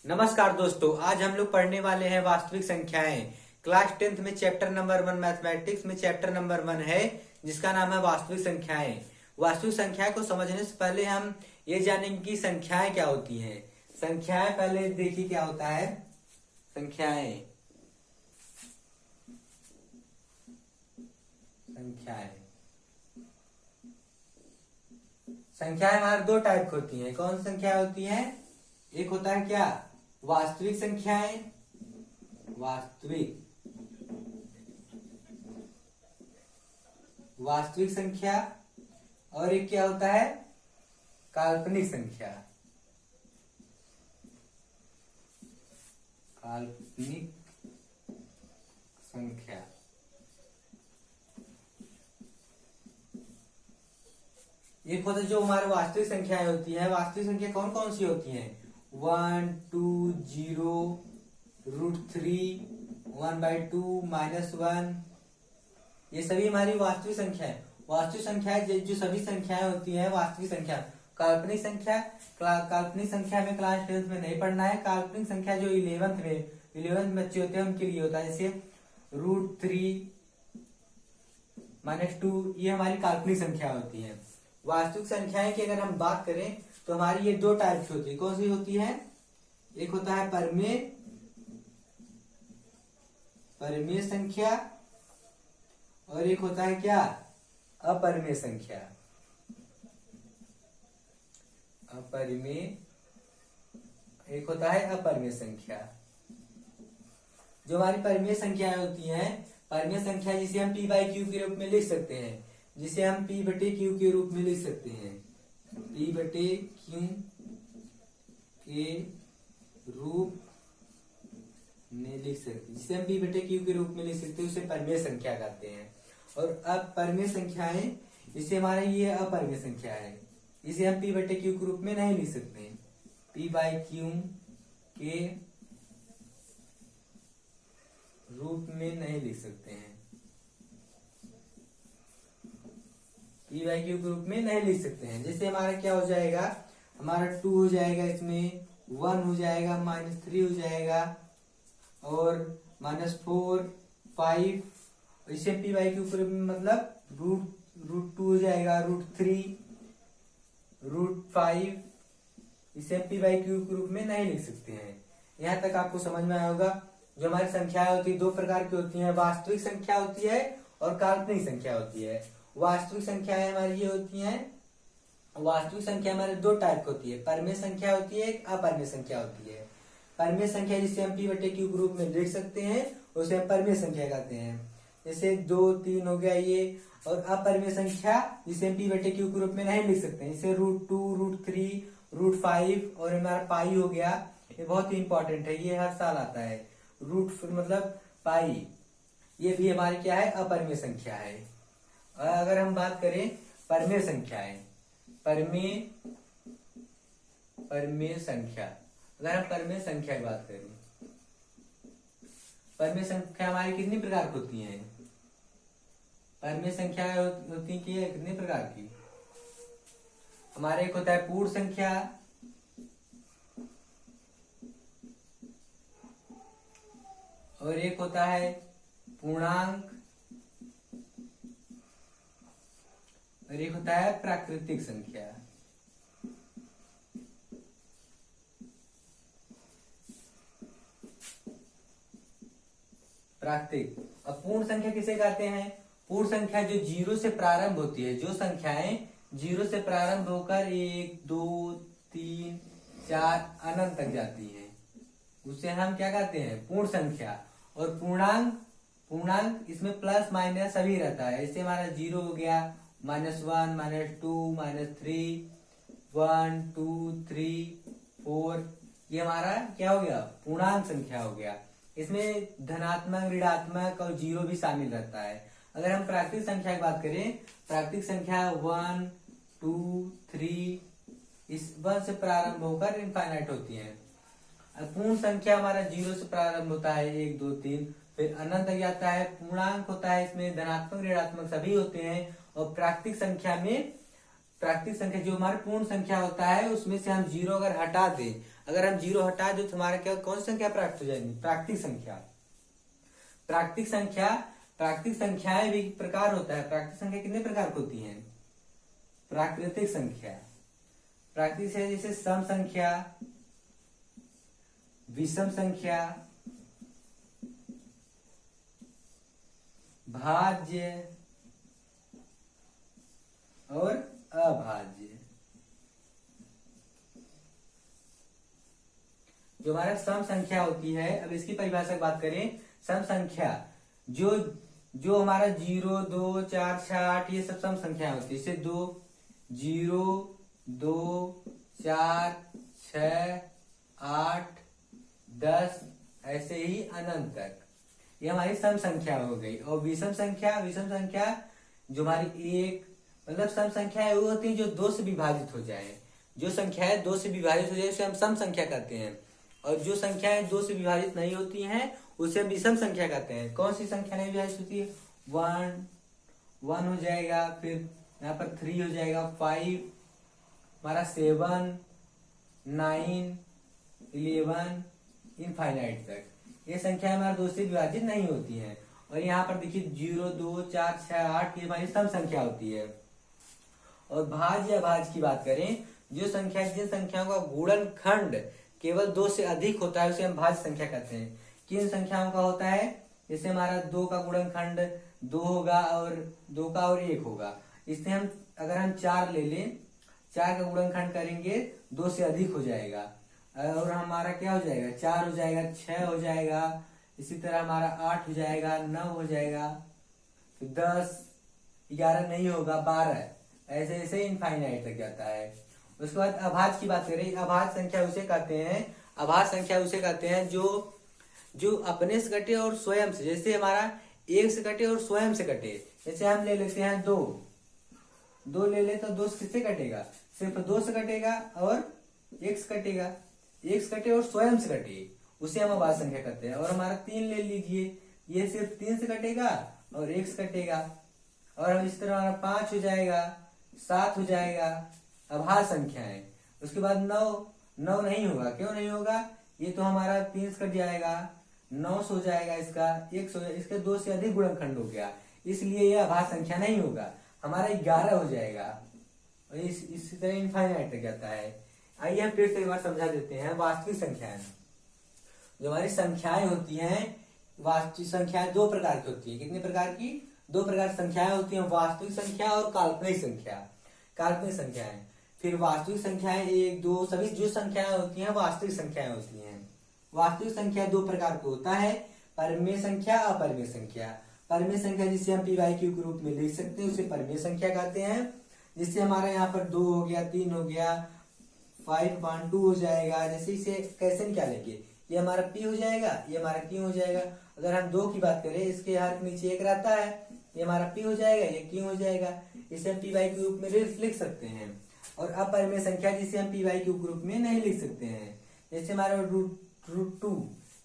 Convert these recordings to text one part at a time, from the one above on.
नमस्कार दोस्तों, आज हम लोग पढ़ने वाले हैं वास्तविक संख्याएं। क्लास 10th में चैप्टर नंबर 1 मैथमेटिक्स में चैप्टर नंबर 1 है, जिसका नाम है वास्तविक संख्याएं। वास्तविक संख्याएं को समझने से पहले हम ये जानेंगे कि संख्याएं क्या होती हैं। संख्याएं पहले देखिए क्या होता है। संख्याएं संख्याएं संख्याएं हमारे दो टाइप की होती हैं। कौन सी संख्याएं होती हैं? एक होता है क्या? वास्तविक संख्याएं, वास्तविक संख्या। और एक क्या होता है? काल्पनिक संख्या, काल्पनिक संख्या। एक होता है जो हमारे वास्तविक संख्याएं होती है। वास्तविक संख्या कौन कौन सी होती हैं? 1, 2, 0, √3, 1/2, -1। ये सभी हमारी वास्तविक संख्या है। वास्तविक संख्याएं जो सभी संख्याएं होती हैं वास्तविक संख्या। काल्पनिक संख्या, काल्पनिक संख्या में क्लास 10th में नहीं पढ़ना है। काल्पनिक संख्या जो 11th बच्चे होते हैं उनके लिए होता है, जैसे √3, -2। ये हमारी काल्पनिक संख्या होती है। वास्तविक संख्याएं की अगर हम बात करें तो हमारी ये दो टाइप की होती है। कौन सी होती है? एक होता है परिमेय संख्या, और एक होता है क्या? अपरिमेय संख्या। एक होता है अपरिमेय संख्या। जो हमारी परिमेय संख्याएं होती हैं, परिमेय संख्या जिसे हम p/q के रूप में लिख सकते हैं, जिसे हम p/q के रूप में लिख सकते हैं। p/q के रूप में लिख सकते हैं, जिसे हम p/q के रूप में लिख सकते हैं, उसे परिमेय संख्या कहते हैं। और अपरिमेय संख्याएं, इसे हमारे ये अपरिमेय संख्या है, इसे हम p/q के रूप में नहीं लिख सकते। p/q के रूप में नहीं लिख सकते हैं, p/q के रूप में नहीं लिख सकते हैं। जैसे हमारा क्या हो जाएगा? हमारा 2 हो जाएगा, इसमें 1 हो जाएगा, -3 हो जाएगा, और -4, 5। इसे p/q के रूप में मतलब √2 हो जाएगा, √3, √5। इसे p/q के रूप में नहीं लिख सकते हैं। यहाँ तक आपको समझ में आया होगा। जो हमारी संख्याएं होती है दो प्रकार की होती हैं। वास्तविक संख्या होती है और काल्पनिक संख्या होती है। वास्तविक संख्याएं हमारी ये होती हैं। वास्तविक संख्या हमारे दो टाइप की होती है। परिमेय संख्या होती है, एक अपरिमेय संख्या होती है। परिमेय संख्या जिसे हम p/q के रूप में लिख सकते हैं, उसे हम परिमेय संख्या कहते हैं। जैसे 2, 3 हो गया ये। और अपरिमेय संख्या जिसे हम p/q के रूप में नहीं लिख सकते हैं, जैसे √2, √3, √5, और हमारा पाई हो गया। ये बहुत ही इंपॉर्टेंट है, ये हर साल आता है। मतलब पाई, ये भी हमारी क्या है? अपरिमेय संख्या है। और अगर हम बात करें परिमेय संख्याएं, परिमेय संख्या, अगर हम परिमेय संख्या की बात करें, परिमेय संख्या हमारी कितनी प्रकार की होती हैं? परिमेय संख्या होती है कितने प्रकार की? हमारे एक होता है पूर्ण संख्या, और एक होता है पूर्णांक, और एक होता है प्राकृतिक संख्या। प्राकृतिक। अब पूर्ण संख्या किसे कहते हैं? पूर्ण संख्या जो 0 से प्रारंभ होती है, जो संख्याएं 0 से प्रारंभ होकर 1, 2, 3, 4 अनंत तक जाती हैं, उसे हम क्या कहते हैं? पूर्ण संख्या। और पूर्णांक इसमें प्लस माइनस सभी रहता है। इससे हमारा 0 हो गया, -1, -2, -3, 1, 2, 3, 4। ये हमारा क्या हो गया? पूर्णांक संख्या हो गया। इसमें धनात्मक, ऋणात्मक और 0 भी शामिल रहता है। अगर हम प्राकृतिक संख्या की बात करें, प्राकृतिक संख्या 1, 2, 3, इस 1 से प्रारंभ होकर इनफाइनाइट होती है। पूर्ण संख्या हमारा 0 से प्रारंभ होता है, 1, 2, 3, फिर अनंत तक जाता है। पूर्णांक होता है, इसमें धनात्मक, ऋणात्मक सभी होते हैं। और प्राकृतिक संख्या जो हमारी पूर्ण संख्या होता है, उसमें से हम 0 अगर हटा दें, अगर हम जीरो हटा दे तो हमारा क्या कौन सी संख्या प्राप्त हो जाएगी? प्राकृतिक संख्या। प्राकृतिक संख्याएं भी प्रकार होता है। प्राकृतिक संख्या कितने प्रकार की होती हैं? प्राकृतिक संख्या जैसे सम संख्या, विषम संख्या, भाज्य और अभाज्य। जो हमारा सम संख्या होती है, अब इसकी परिभाषा की बात करें, सम संख्या जो हमारा 0, 2, 4, 6, 8 ये सब सम संख्या होती है। जैसे 0, 2, 4, 6, 8, 10 ऐसे ही अनंत तक, ये हमारी सम संख्या हो गई। और विषम संख्या जो हमारी एक मतलब सम संख्या वो होती है जो 2 से विभाजित हो जाए। जो संख्याएं 2 से विभाजित हो जाए उसे हम सम संख्या कहते हैं, और जो संख्याएं 2 से विभाजित नहीं होती हैं उसे हम विषम संख्या कहते हैं। कौन सी संख्या नहीं विभाजित होती है? 1 हो जाएगा, फिर यहाँ पर 3 हो जाएगा, 5 हमारा 7, 9, 11 इनफाइनाइट तक, ये संख्या हमारे 2 से विभाजित नहीं होती हैं। और यहाँ पर देखिए 0, 2, 4, 6, 8 ये हमारी सम संख्या होती है। और भाज्य अभाज्य की बात करें, जिन संख्याओं का गुणनखंड केवल 2 से अधिक होता है उसे हम भाज्य संख्या कहते हैं। किन संख्याओं का होता है? जैसे हमारा 2 का गुणनखंड 2 होगा और 2 का और 1 होगा। इससे हम अगर हम 4 ले लें, 4 का गुणनखंड करेंगे 2 से अधिक हो जाएगा, और हमारा क्या हो जाएगा? 4 हो जाएगा, 6 हो जाएगा, इसी तरह हमारा 8 हो जाएगा, 9 हो जाएगा, 10, 11 नहीं होगा, 12 ऐसे ऐसे इनफाइनाइट तक जाता है। उसके बाद अभाज्य की बात करें, अभाज्य संख्या उसे कहते हैं जो अपने से कटे और स्वयं से, जैसे हमारा 1 से कटे और स्वयं से कटे। जैसे हम ले लेते हैं 2 ले ले तो 2 किससे कटेगा? सिर्फ 2 से कटेगा और 1 से कटेगा, 1 से कटे और स्वयं से कटे, उसे हम अभाज्य संख्या कहते हैं। और हमारा 3 ले लीजिए, ये सिर्फ 3 से कटेगा और 1 से कटेगा। और हम इस तरह हमारा 5 हो जाएगा, 7 हो जाएगा, अभाज्य संख्या है। उसके बाद 9 नहीं होगा, क्यों नहीं होगा? ये तो हमारा 3 से कट जाएगा, 9 हो जाएगा, इसका 1 हो जाएगा, इसके 2 से अधिक गुणनखंड हो गया, इसलिए यह अभाज्य संख्या नहीं होगा, हमारा 11 हो जाएगा। और इसी तरह इनफाइनाइट तक जाता है। आइए हम फिर से एक बार समझा देते हैं। वास्तविक संख्याएं, जो हमारी संख्याएं होती हैं, वास्तविक संख्याएं 2 प्रकार की होती है। कितने प्रकार की? 2 प्रकार की संख्याएं होती हैं, वास्तविक संख्या और काल्पनिक संख्याएं। फिर वास्तविक संख्याएं 1, 2 सभी जो संख्याएं होती हैं वास्तविक संख्याएं होती हैं। वास्तविक संख्या 2 प्रकार का होता है, परिमेय संख्या, अपरिमेय संख्या। परिमेय संख्या जिसे हम पी वाई क्यू के रूप में लिख सकते हैं उसे परिमेय संख्या कहते हैं। जिससे हमारे यहाँ पर 2 हो गया, 3 हो गया, 5.2 हो जाएगा। जैसे इसे कैसे निकालेंगे? ये हमारा पी हो जाएगा, ये हमारा क्यू हो जाएगा। अगर हम 2 की बात करें, इसके हर नीचे 1 रहता है, ये हमारा पी हो जाएगा, ये क्यू हो जाएगा। इसे हम पी वाई के रूप में लिख सकते हैं। और अपरिमेय संख्या जिसे हम पी वाई क्यू के रूप में नहीं लिख सकते हैं, जैसे हमारा √2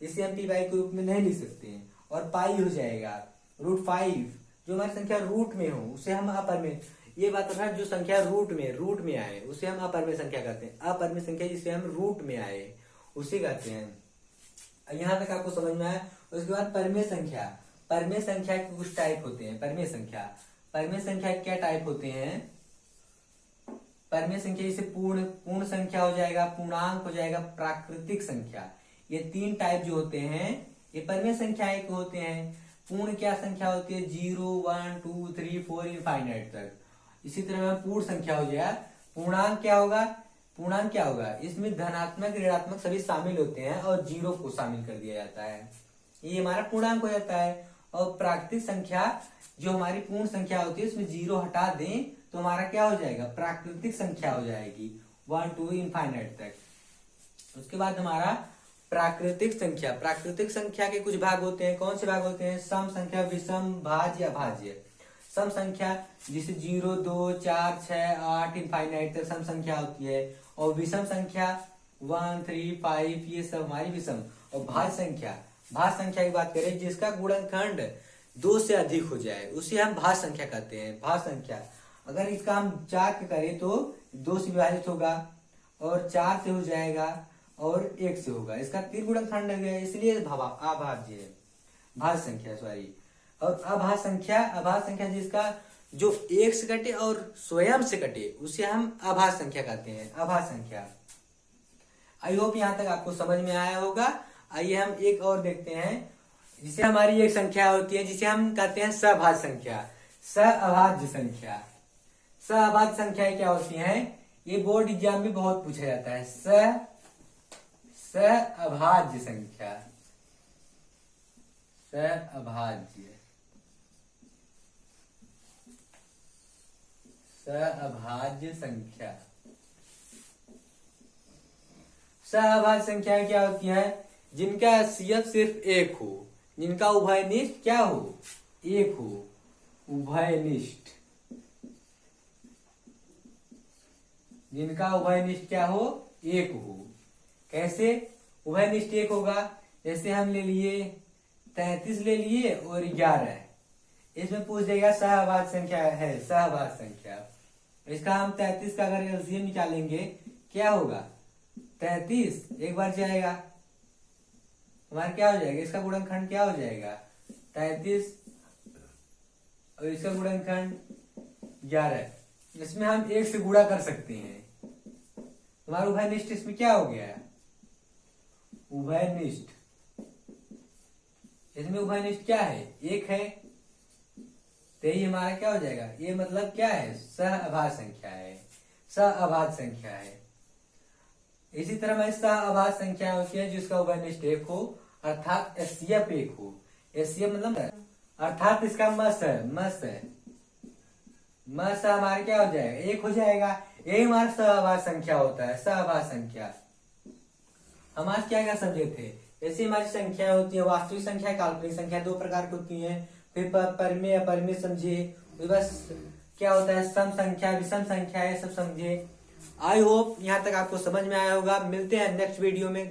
इसे हम पी वाई के रूप में नहीं लिख सकते हैं। और पाई हो जाएगा, √5 जो हमारी संख्या रूट में हो उसे हम अपरिमेय, ये बात रहा जो संख्या रूट में आए उसे हम अपरिमेय संख्या कहते हैं। अपरिमेय संख्या जिसे हम रूट में आए उसे कहते हैं। यहाँ तक आपको समझ में आया। उसके बाद परिमेय संख्या के कुछ टाइप होते हैं। परिमेय संख्या क्या टाइप होते हैं? परिमेय संख्या जैसे पूर्ण संख्या हो जाएगा, पूर्णांक हो जाएगा, प्राकृतिक संख्या, ये 3 टाइप जो होते हैं ये परिमेय संख्याएं को होते हैं। पूर्ण क्या संख्या होती है? 0, 1, 2, 3, 4 इनफाइनाइट तक। इसी तरह पूर्ण संख्या हो जाए। पूर्णांक क्या होगा? इसमें धनात्मक ऋणात्मक सभी शामिल होते हैं और 0 को शामिल कर दिया जाता है, ये हमारा पूर्णांक हो जाता है। और प्राकृतिक संख्या जो हमारी पूर्ण संख्या होती है उसमें 0 हटा दें तो हमारा क्या हो जाएगा? प्राकृतिक संख्या हो जाएगी 1, 2 इनफाइनाइट तक। उसके बाद हमारा प्राकृतिक संख्या के कुछ भाग होते हैं। कौन से भाग होते हैं? सम संख्या, विषम, भाज्य, अभाज्य। सम संख्या जिसे 0, 2, 4, 6, 8 इनफाइनाइट तक सम संख्या होती है। और विषम संख्या 1, 3, 5 ये सब हमारी विषम। और भाज्य संख्या की बात करें जिसका गुणनखंड 2 से अधिक हो जाए उसे हम भाज्य संख्या कहते हैं। भाज्य संख्या अगर इसका हम 4 करें तो 2 से विभाजित होगा और 4 से हो जाएगा और 1 से होगा, इसका 3 गुणनखंड है, इसलिए अभाज्य है, भाज्य संख्या सॉरी। और अभाज्य संख्या जिसका जो 1 से कटे और स्वयं से कटे उसे हम अभाज्य संख्या कहते हैं, अभाज्य संख्या। आई होप यहाँ तक आपको समझ में आया होगा। आइए हम एक और देखते हैं, जिसे हमारी एक संख्या होती है जिसे हम कहते हैं सभाज्य संख्या, सअभाज्य संख्या। सअभाज्य संख्याएं क्या होती हैं, ये बोर्ड एग्जाम में बहुत पूछा जाता है। सअभाज्य संख्या, सअभाज्य संख्या। सअभाज्य संख्याएं क्या होती हैं, जिनका HCF सिर्फ 1 हो, जिनका उभयनिष्ठ क्या हो, 1 हो, उभयनिष्ठ, जिनका उभयनिष्ठ क्या हो, 1 हो। कैसे उभयनिष्ठ 1 होगा, जैसे हम ले लिए 33 ले लिए और 11, इसमें पूछ देगा सहभाज्य संख्या है, सहभाज्य संख्या। इसका हम 33 का अगर एलसीएम निकालेंगे क्या होगा, 33 एक बार जाएगा, हमारा क्या हो जाएगा, इसका गुणनखंड क्या हो जाएगा 33 और इसका गुणनखंड 11। इसमें हम 1 से गुणा कर सकते हैं। हमारा उभयनिष्ठ इसमें क्या हो गया, उभयनिष्ठ, इसमें उभयनिष्ठ क्या है, 1 है, तो ये हमारा क्या हो जाएगा, ये मतलब क्या है, सहअभाज्य संख्या है, सहअभाज्य संख्या है। इसी तरह में सहअभाज्य संख्या होती है जिसका उभयनिष्ठ 1 हो, अर्थात HCF 1 हो। HCF मतलब अर्थात इसका मस है, मस हमारा क्या हो जाएगा, 1 हो जाएगा। यही हमारा सहअभाज्य संख्या होता है, सहअभाज्य संख्या। हम आज क्या क्या समझे थे, ऐसी हमारी संख्या होती है, वास्तविक संख्या, काल्पनिक संख्या, 2 प्रकार की होती है। फिर परिमेय अपरिमेय समझे, बस क्या होता है सम संख्या, विषम संख्या, ये सब समझे। आई होप यहाँ तक आपको समझ में आया होगा। मिलते हैं नेक्स्ट वीडियो में।